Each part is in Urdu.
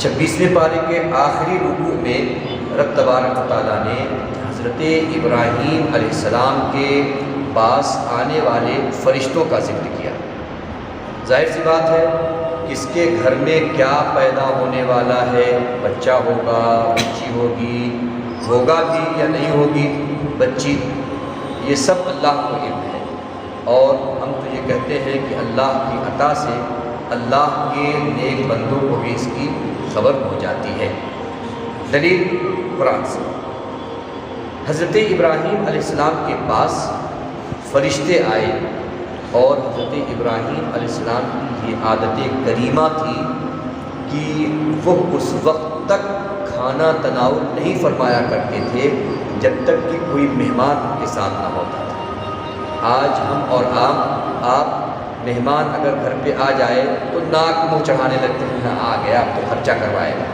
26ویں پارے کے آخری رکوع میں رب تبارک و تعالیٰ نے حضرت ابراہیم علیہ السلام کے پاس آنے والے فرشتوں کا ذکر کیا۔ ظاہر سی بات ہے کس کے گھر میں کیا پیدا ہونے والا ہے، بچہ ہوگا، بچی ہوگی، ہوگا بھی یا نہیں ہوگی بچی، یہ سب اللہ کو علم ہے۔ اور ہم تو یہ کہتے ہیں کہ اللہ کی عطا سے اللہ کے نیک بندوں کو بھی اس کی خبر ہو جاتی ہے۔ دلیل قرآن سے، حضرت ابراہیم علیہ السلام کے پاس فرشتے آئے اور حضرت ابراہیم علیہ السلام کی یہ عادت کریمہ تھی کہ وہ اس وقت تک کھانا تناول نہیں فرمایا کرتے تھے جب تک کہ کوئی مہمان ان کے ساتھ نہ ہوتا تھا۔ آج ہم اور آپ مہمان اگر گھر پہ آ جائے تو ناک منہ چڑھانے لگتے ہیں، ہاں آ گیا اب تو خرچہ کروائے گا،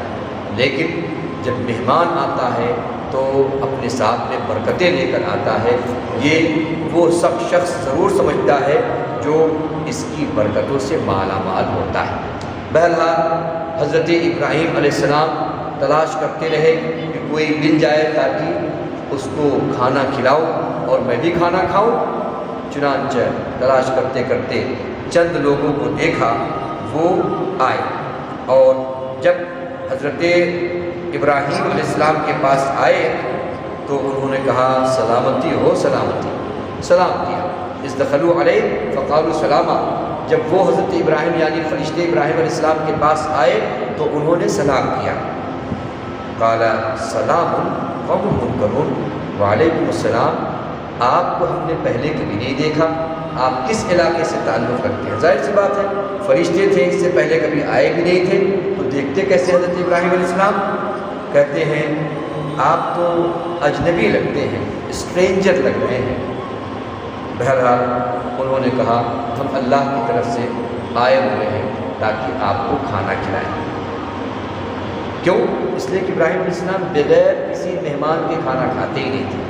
لیکن جب مہمان آتا ہے تو اپنے ساتھ میں برکتیں لے کر آتا ہے۔ یہ وہ سب شخص ضرور سمجھتا ہے جو اس کی برکتوں سے مالا مال ہوتا ہے۔ بہرحال حضرت ابراہیم علیہ السلام تلاش کرتے رہے کہ کوئی مل جائے تاکہ اس کو کھانا کھلاؤ اور میں بھی کھانا کھاؤں۔ چنانچہ تلاش کرتے کرتے چند لوگوں کو دیکھا، وہ آئے اور جب حضرت ابراہیم علیہ السلام کے پاس آئے تو انہوں نے کہا سلامتی ہو، سلامتی، سلام کیا۔ استدخلوا علیہ فقالوا سلاما، جب وہ حضرت ابراہیم یعنی فرشتے ابراہیم علیہ السلام کے پاس آئے تو انہوں نے سلام کیا۔ قال سلام قوم منکرون، وعلیکم السلام، آپ کو ہم نے پہلے کبھی نہیں دیکھا، آپ کس علاقے سے تعلق رکھتے ہیں؟ ظاہر سی بات ہے فرشتے تھے، اس سے پہلے کبھی آئے بھی نہیں تھے، تو دیکھتے کیسے حضرت ابراہیم علیہ السلام؟ کہتے ہیں آپ تو اجنبی لگتے ہیں، اسٹرینجر لگ رہے ہیں۔ بہرحال انہوں نے کہا ہم اللہ کی طرف سے آئے ہوئے ہیں تاکہ آپ کو کھانا کھلائیں۔ کیوں؟ اس لیے کہ ابراہیم علیہ السلام بغیر کسی مہمان کے کھانا کھاتے ہی نہیں تھے۔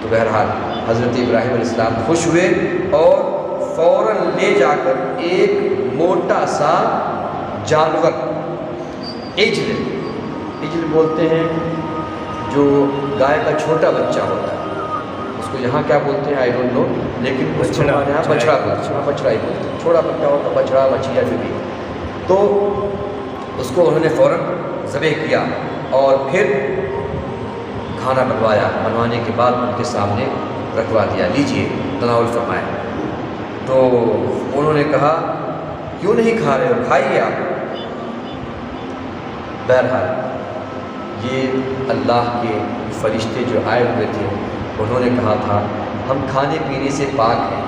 تو بہرحال حضرت ابراہیم علیہ السلام خوش ہوئے اور فوراً لے جا کر ایک موٹا سا جانور، عجل بولتے ہیں جو گائے کا چھوٹا بچہ ہوتا ہے، اس کو یہاں کیا بولتے ہیں آئی ڈونٹ نو، لیکن یہاں بچڑا بولتے ہیں، بچڑا ہی بولتے ہیں، چھوٹا بچہ ہوتا ہے، بچڑا بچیا جو بھی، تو اس کو انہوں نے فوراً ذبح کیا اور پھر کھانا بنوایا، بنوانے کے بعد ان کے سامنے رکھوا دیا، لیجئے تناول فرمائیں۔ تو انہوں نے کہا کیوں نہیں کھا رہے ہو، کھائیے آپ۔ بہرحال یہ اللہ کے فرشتے جو آئے ہوئے تھے انہوں نے کہا تھا ہم کھانے پینے سے پاک ہیں،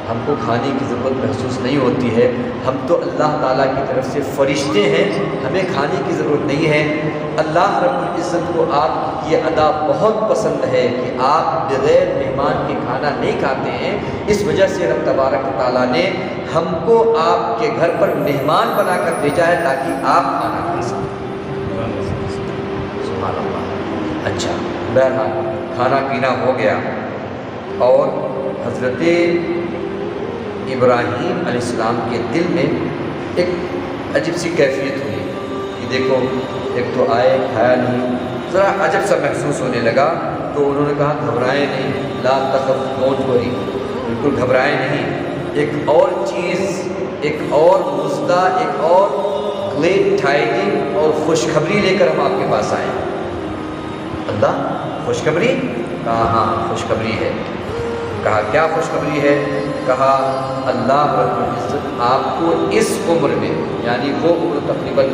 ہم کو کھانے کی ضرورت محسوس نہیں ہوتی ہے، ہم تو اللہ تعالیٰ کی طرف سے فرشتے ہیں، ہمیں کھانے کی ضرورت نہیں ہے۔ اللہ رب العزت کو آپ کی یہ ادا بہت پسند ہے کہ آپ بغیر مہمان کے کھانا نہیں کھاتے ہیں، اس وجہ سے رب تبارک و تعالیٰ نے ہم کو آپ کے گھر پر مہمان بنا کر بھیجا ہے تاکہ آپ کھانا کھا سکیں۔ سبحان اللہ۔ اچھا، بہرحال کھانا پینا ہو گیا اور حضرت ابراہیم علیہ السلام کے دل میں ایک عجیب سی کیفیت ہوئی کہ دیکھو ایک تو آئے، کھایا نہیں، ذرا عجب سا محسوس ہونے لگا۔ تو انہوں نے کہا گھبرائیں نہیں، لا تخف ڈونٹ وری، بالکل گھبرائیں نہیں، ایک اور چیز، ایک اور مزدہ، ایک اور گلیڈ ٹائیڈنگ اور خوشخبری لے کر ہم آپ کے پاس آئے۔ اللہ، خوشخبری؟ کہا ہاں خوشخبری ہے۔ کہا کیا خوشخبری ہے؟ کہا اللہ رب العزت آپ کو اس عمر میں، یعنی وہ عمر تقریباً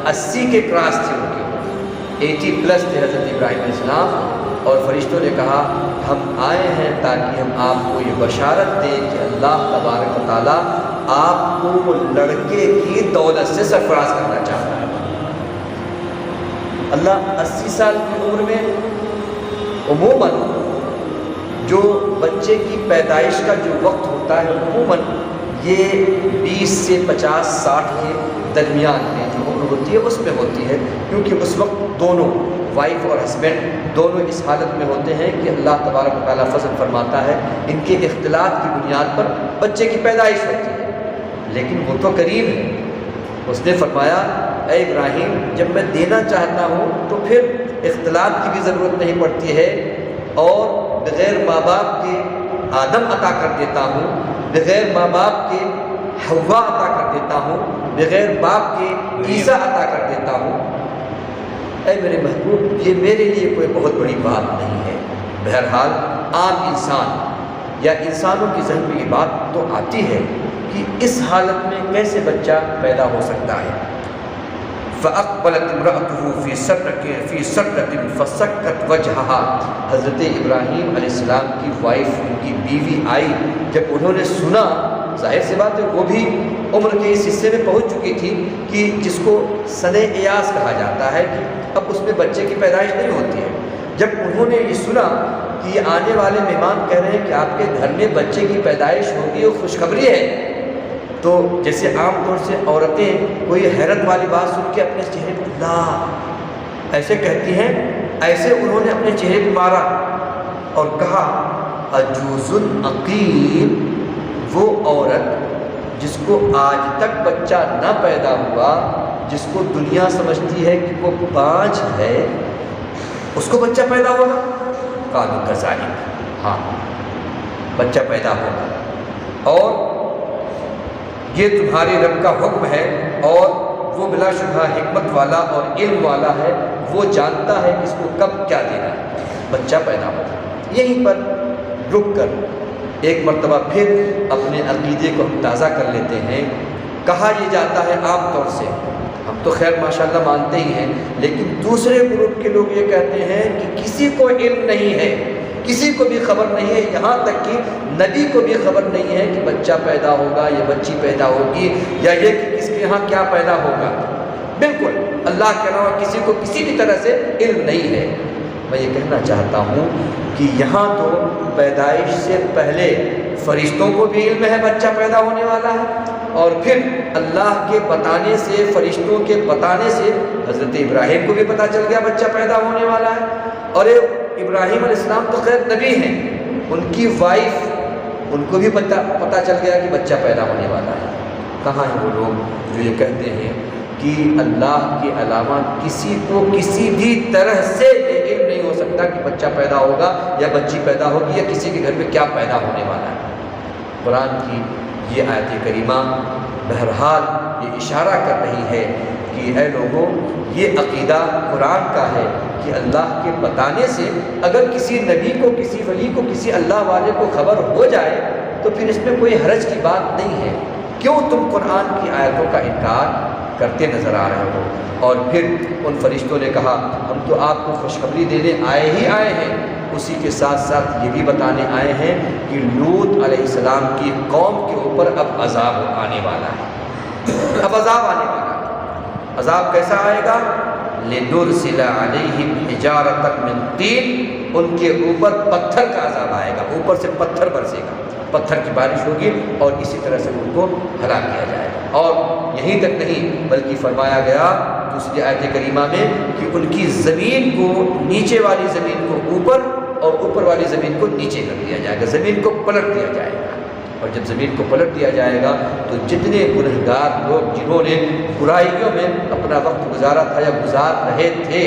80 کے کراس تھے، ان کے 80 پلس تھے حضرت ابراہیم علیہ السلام، اور فرشتوں نے کہا ہم آئے ہیں تاکہ ہم آپ کو یہ بشارت دیں کہ اللہ تبارک و تعالیٰ آپ کو لڑکے کی دولت سے سرفراز کرنا چاہتا ہے۔ اللہ 80 سال کی عمر میں عموماً جو بچے کی پیدائش کا جو وقت ہوتا ہے عموماً یہ 20 سے 50-60 کے درمیان میں جو عمر ہوتی ہے اس میں ہوتی ہے، کیونکہ اس وقت دونوں وائف اور ہسبینڈ دونوں اس حالت میں ہوتے ہیں کہ اللہ تبارک و تعالیٰ فضل فرماتا ہے ان کے اختلاط کی بنیاد پر بچے کی پیدائش ہوتی ہے، لیکن وہ تو قریب ہے۔ اس نے فرمایا اے ابراہیم جب میں دینا چاہتا ہوں تو پھر اختلاط کی بھی ضرورت نہیں پڑتی ہے، اور بغیر ماں باپ کے آدم عطا کر دیتا ہوں، بغیر ماں باپ کے حوا عطا کر دیتا ہوں، بغیر باپ کے عیسیٰ عطا کر دیتا ہوں۔ اے میرے محبوب یہ میرے لیے کوئی بہت بڑی بات نہیں ہے۔ بہرحال عام انسان یا انسانوں کے ذہن میں یہ بات تو آتی ہے کہ اس حالت میں کیسے بچہ پیدا ہو سکتا ہے۔ فَأَقْبَلَتِ امْرَأَتُهُ فِي سَرْقَةٍ فَسَكَّتْ وَجْهَهَا، حضرت ابراہیم علیہ السلام کی وائف، ان کی بیوی آئی، جب انہوں نے سنا، ظاہر سی بات ہے وہ بھی عمر کے اس حصے میں پہنچ چکی تھی کہ جس کو سن ایاس کہا جاتا ہے، کہ اب اس میں بچے کی پیدائش نہیں ہوتی ہے۔ جب انہوں نے یہ سنا کہ یہ آنے والے مہمان کہہ رہے ہیں کہ آپ کے گھر میں بچے کی پیدائش ہوگی، وہ خوشخبری ہے، تو جیسے عام طور سے عورتیں کوئی حیرت والی بات سن کے اپنے چہرے پہ اللہ ایسے کہتی ہیں، ایسے انہوں نے اپنے چہرے پہ مارا اور کہا عجوز عقیم، وہ عورت جس کو آج تک بچہ نہ پیدا ہوا، جس کو دنیا سمجھتی ہے کہ وہ بانجھ ہے، اس کو بچہ پیدا ہوگا؟ قالوا کذالک، ہاں بچہ پیدا ہوگا، اور یہ تمہارے رب کا حکم ہے، اور وہ بلا شبہ حکمت والا اور علم والا ہے، وہ جانتا ہے کہ اس کو کب کیا دینا ہے، بچہ پیدا ہوگا۔ یہیں پر رک کر ایک مرتبہ پھر اپنے عقیدے کو ہم تازہ کر لیتے ہیں۔ کہا یہ جاتا ہے عام طور سے، ہم تو خیر ماشاءاللہ مانتے ہی ہیں، لیکن دوسرے گروپ کے لوگ یہ کہتے ہیں کہ کسی کو علم نہیں ہے، کسی کو بھی خبر نہیں ہے، یہاں تک کہ نبی کو بھی خبر نہیں ہے کہ بچہ پیدا ہوگا یا بچی پیدا ہوگی، یا یہ کہ کس کے یہاں کیا پیدا ہوگا، بالکل اللہ کے علاوہ کسی کو کسی بھی طرح سے علم نہیں ہے۔ میں یہ کہنا چاہتا ہوں کہ یہاں تو پیدائش سے پہلے فرشتوں کو بھی علم ہے بچہ پیدا ہونے والا ہے، اور پھر اللہ کے بتانے سے، فرشتوں کے بتانے سے حضرت ابراہیم کو بھی پتہ چل گیا بچہ پیدا ہونے والا ہے، اور ابراہیم علیہ السلام تو خیر نبی ہیں، ان کی وائف، ان کو بھی پتہ چل گیا کہ بچہ پیدا ہونے والا ہے۔ کہاں ہیں وہ لوگ جو یہ کہتے ہیں کہ اللہ کے علاوہ کسی کو کسی بھی طرح سے یہ علم نہیں ہو سکتا کہ بچہ پیدا ہوگا یا بچی پیدا ہوگی یا کسی کے گھر میں کیا پیدا ہونے والا ہے۔ قرآن کی یہ آیت کریمہ بہرحال یہ اشارہ کر رہی ہے کہ اے لوگوں، یہ عقیدہ قرآن کا ہے کہ اللہ کے بتانے سے اگر کسی نبی کو، کسی ولی کو، کسی اللہ والے کو خبر ہو جائے تو پھر اس میں کوئی حرج کی بات نہیں ہے۔ کیوں تم قرآن کی آیتوں کا انکار کرتے نظر آ رہے ہو؟ اور پھر ان فرشتوں نے کہا ہم تو آپ کو خوشخبری دینے آئے ہیں، اسی کے ساتھ ساتھ یہ بھی بتانے آئے ہیں کہ لوط علیہ السلام کی قوم کے اوپر اب عذاب آنے والا ہے، اب عذاب آنے والا ہے۔ عذاب کیسا آئے گا؟ لِنُرْسِلَ عَلَيْهِمْ حِجَارَةً مِّن طِينٍ، ان کے اوپر پتھر کا عذاب آئے گا، اوپر سے پتھر برسے گا، پتھر کی بارش ہوگی اور اسی طرح سے ان کو ہلاک کیا جائے گا۔ اور یہیں تک نہیں بلکہ فرمایا گیا دوسری آیت کریمہ میں کہ ان کی زمین کو، نیچے والی زمین کو اوپر اور اوپر والی زمین کو نیچے کر دیا جائے گا، زمین کو پلٹ دیا جائے گا، اور جب زمین کو پلٹ دیا جائے گا تو جتنے گنہگار لوگ جنہوں نے برائیوں میں اپنا وقت گزارا تھا یا گزار رہے تھے،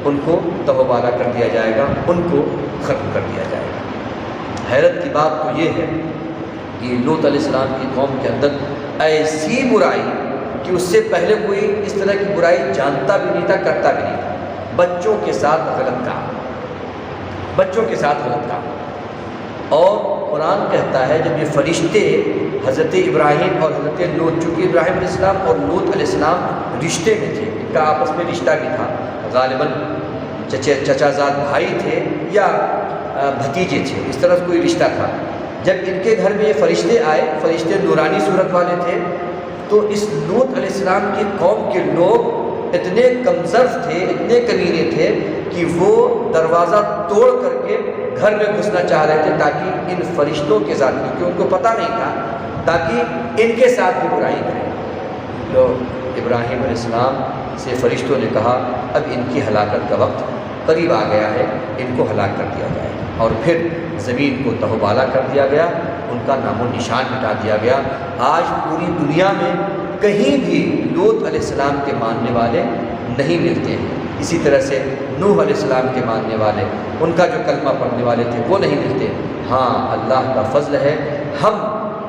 ان کو تہو بالا کر دیا جائے گا، ان کو ختم کر دیا جائے گا۔ حیرت کی بات تو یہ ہے کہ لوط علیہ السلام کی قوم کے اندر ایسی برائی کہ اس سے پہلے کوئی اس طرح کی برائی جانتا بھی نہیں تھا، کرتا بھی نہیں تھا۔ بچوں کے ساتھ غلط کام، بچوں کے ساتھ غلط کام۔ اور قرآن کہتا ہے جب یہ فرشتے حضرت ابراہیم اور حضرت لوط، چونکہ ابراہیم علیہ السلام اور لوط علیہ السلام رشتے میں تھے، ان کا آپس میں رشتہ بھی تھا، غالباً چچا زاد بھائی تھے یا بھتیجے تھے، اس طرح کوئی رشتہ تھا۔ جب ان کے گھر میں یہ فرشتے آئے، فرشتے نورانی صورت والے تھے، تو اس لوط علیہ السلام کی قوم کے لوگ اتنے کمزرف تھے، اتنے کمینے تھے کہ وہ دروازہ توڑ کر کے گھر میں گھسنا چاہ رہے تھے تاکہ ان فرشتوں کے ساتھ، کیونکہ ان کو پتہ نہیں تھا، تاکہ ان کے ساتھ بھی برائی کریں۔ تو ابراہیم علیہ السلام سے فرشتوں نے کہا اب ان کی ہلاکت کا وقت قریب آ گیا ہے، ان کو ہلاک کر دیا جائے، اور پھر زمین کو تہو بالا کر دیا گیا، ان کا نام و نشان مٹا دیا گیا۔ آج پوری دنیا میں کہیں بھی لوط علیہ السلام کے ماننے والے نہیں ملتے ہیں، اسی طرح سے نوح علیہ السلام کے ماننے والے، ان کا جو کلمہ پڑھنے والے تھے وہ نہیں ملتے۔ ہاں اللہ کا فضل ہے، ہم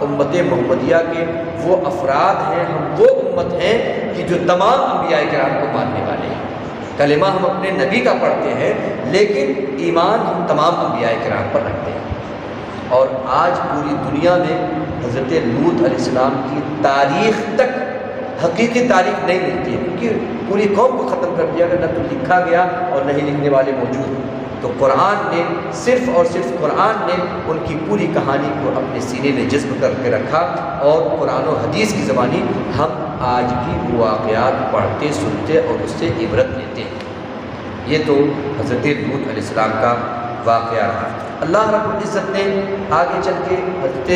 امت محمدیہ کے وہ افراد ہیں، ہم وہ امت ہیں کہ جو تمام انبیاء کرام کو ماننے والے ہیں۔ کلمہ ہم اپنے نبی کا پڑھتے ہیں لیکن ایمان ہم تمام انبیاء کرام پر رکھتے ہیں۔ اور آج پوری دنیا میں حضرت لوط علیہ السلام کی تاریخ تک حقیقی تاریخ نہیں ملتی ہے، کیونکہ پوری قوم کو ختم کر دیا گیا، نہ تو لکھا گیا اور نہ ہی لکھنے والے موجود۔ تو قرآن نے صرف اور صرف قرآن نے ان کی پوری کہانی کو اپنے سینے میں جذب کر کے رکھا، اور قرآن و حدیث کی زبانی ہم آج بھی وہ واقعات پڑھتے سنتے اور اس سے عبرت لیتے ہیں۔ یہ تو حضرت لوط علیہ السلام کا واقعہ ہے۔ اللہ رب العزت نے آگے چل کے حضرت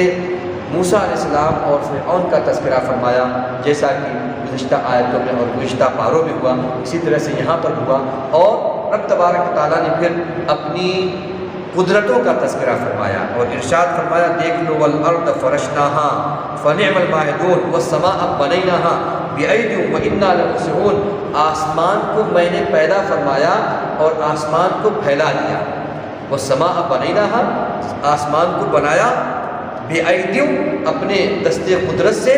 موسیٰ علیہ السلام اور فرعون کا تذکرہ فرمایا، جیسا کہ گزشتہ آیتوں میں اور گزشتہ پاروں میں ہوا، اسی طرح سے یہاں پر ہوا۔ اور رب تبارک تعالیٰ نے پھر اپنی قدرتوں کا تذکرہ فرمایا اور ارشاد فرمایا، دیکھ لو والارض فرشناہا فنعم الماہدون والسماء بنیناہا بأید وإنا لموسعون، آسمان کو میں نے پیدا فرمایا اور آسمان کو پھیلا دیا، والسماء بنیناہا، آسمان کو بنایا، بأید اپنے دست قدرت سے،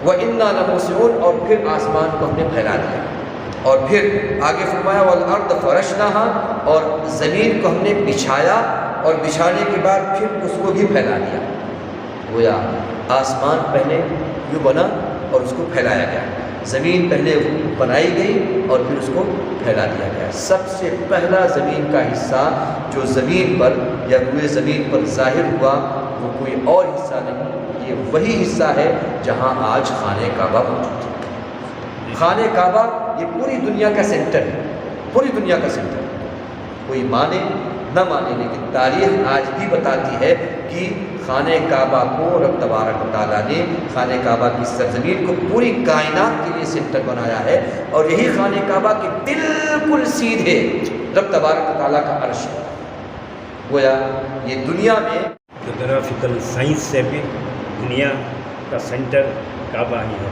وإنا لموسعون اور پھر آسمان کو ہم نے پھیلا دیا۔ اور پھر آگے فرمایا والارض فرشناہا، اور زمین کو ہم نے بچھایا اور بچھانے کے بعد پھر اس کو بھی پھیلا دیا۔ گویا آسمان پہلے یوں بنا اور اس کو پھیلایا گیا، زمین پہلے بنائی گئی اور پھر اس کو پھیلا دیا گیا۔ سب سے پہلا زمین کا حصہ جو زمین پر یا روئے زمین پر ظاہر ہوا وہ کوئی اور حصہ نہیں، یہ وہی حصہ ہے جہاں آج خانہ کعبہ موجود ہے۔ خانہ کعبہ یہ پوری دنیا کا سینٹر ہے، پوری دنیا کا سینٹر ہے۔ کوئی مانے نہ مانے لیکن تاریخ آج بھی بتاتی ہے کہ خانہ کعبہ کو رب تبارک و تعالیٰ نے خانہ کعبہ کی سرزمین کو پوری کائنات کے لیے سینٹر بنایا ہے، اور یہی خانہ کعبہ کے بالکل سیدھے رب تبارک و تعالیٰ کا عرش ہے۔ گویا یہ دنیا میں جغرافیکل سائنس سے بھی دنیا کا سینٹر کعبہ ہی ہے۔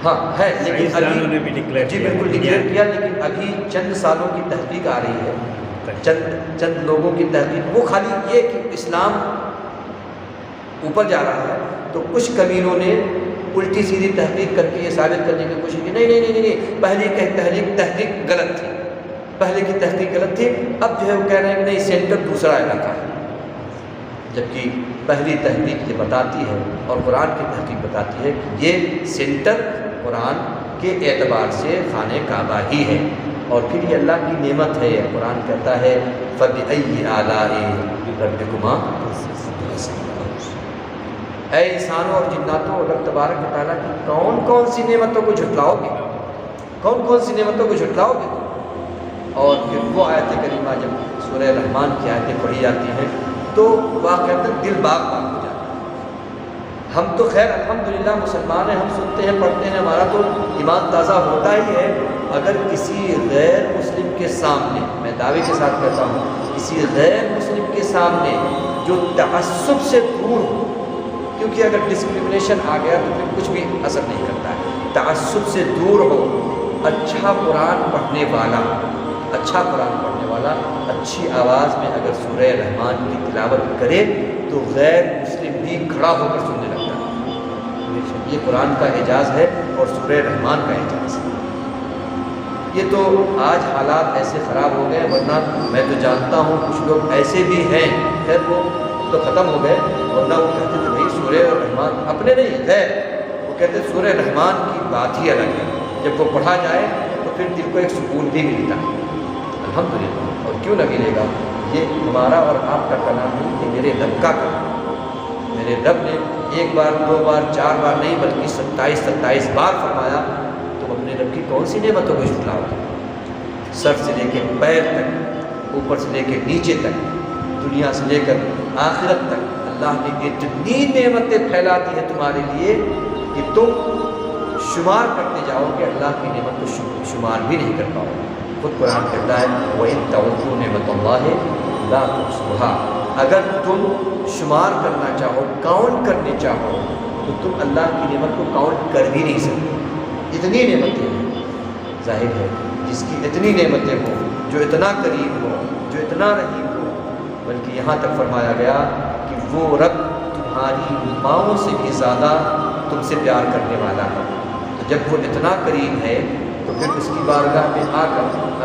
ہاں ہے، لیکن سائنسدانوں نے بھی ڈکلیئر جی بالکل ڈکلیئر کیا، لیکن ابھی چند سالوں کی تحقیق آ رہی ہے، چند لوگوں کی تحقیق، وہ خالی یہ کہ اسلام اوپر جا رہا ہے تو کچھ کمینوں نے الٹی سیدھی تحقیق کر کے یہ ثابت کرنے کی کوشش کی نہیں نہیں نہیں نہیں پہلے کی تحقیق غلط تھی، پہلے کی تحقیق غلط تھی، اب جو ہے وہ کہہ رہے ہیں کہ نہیں سینٹر دوسرا علاقہ ہے، جبکہ پہلی تحقیق یہ بتاتی ہے اور قرآن کی تحقیق بتاتی ہے کہ یہ سینٹر قرآن کے اعتبار سے خانہ کعبہ ہی ہے۔ اور پھر یہ اللہ کی نعمت ہے، قرآن کہتا ہے فَبِأَيِّ آلَاءِ رَبِّكُمَا، اے انسانوں اور جناتوں، رب تبارک و تعالیٰ کی کون کون سی نعمتوں کو جھٹلاؤ گے، کون کون سی نعمتوں کو جھٹلاؤ گے؟ اور پھر وہ آیت کریمہ جب سورہ رحمان کی آیتیں پڑھی جاتی ہیں تو واقعتاً دل باغ باغ ہو جاتا ہے۔ ہم تو خیر الحمدللہ مسلمان ہیں، ہم سنتے ہیں پڑھتے ہیں، ہمارا تو ایمان تازہ ہوتا ہی ہے، اگر کسی غیر مسلم کے سامنے، میں دعوے کے ساتھ کہتا ہوں، کسی غیر مسلم کے سامنے جو تعصب سے دور ہو، کیونکہ اگر ڈسکریمنیشن آ گیا تو پھر کچھ بھی اثر نہیں کرتا ہے، تعصب سے دور ہو، اچھا قرآن پڑھنے والا، اچھا قرآن پڑھنے والا اچھی آواز میں اگر سورہ رحمان کی تلاوت کرے تو غیر مسلم بھی کھڑا ہو کر سننے لگتا ہے۔ یہ قرآن کا اعجاز ہے اور سورہ رحمان کا اعجاز ہے۔ یہ تو آج حالات ایسے خراب ہو گئے، ورنہ میں تو جانتا ہوں کچھ لوگ ایسے بھی ہیں، خیر وہ تو ختم ہو گئے، ورنہ وہ کہتے تھے بھائی سورہ رحمان، اپنے نہیں غیر، وہ کہتے سورہ رحمان کی بات ہی الگ ہے، جب وہ پڑھا جائے تو پھر دل کو ایک سکون بھی ملتا ہے۔ الحمدللہ، اور کیوں نہ ملے گا، یہ ہمارا اور آپ کا کلام نہیں، یہ میرے رب کا کلام۔ میرے رب نے ایک بار، دو بار، چار بار نہیں بلکہ 27 بار فرمایا، تم اپنے رب کی کون سی نعمتوں کو جھٹلاؤ گے؟ سر سے لے کے پیر تک، اوپر سے لے کے نیچے تک، دنیا سے لے کر آخرت تک اللہ نے اتنی نعمتیں پھیلا دی ہیں تمہارے لیے کہ تم شمار کرتے جاؤ کہ اللہ کی نعمت کو شمار بھی نہیں کر پاؤ۔ خود قرآن کہتا ہے وَإِن تَعُدُّوا نِعْمَتَ اللَّهِ لَا تُحْصُوهَا، اگر تم شمار کرنا چاہو، کاؤنٹ کرنے چاہو تو تم اللہ کی نعمت کو کاؤنٹ کر بھی نہیں سکتے۔ اتنی نعمتیں ہیں، ظاہر ہے جس کی اتنی نعمتیں ہوں، جو اتنا قریب ہو، جو اتنا رحیم ہو، بلکہ یہاں تک فرمایا گیا کہ وہ رب تمہاری ماؤں سے بھی زیادہ تم سے پیار کرنے والا ہے۔ تو جب وہ اتنا قریب ہے تو پھر اس کی بارگاہ میں آ کر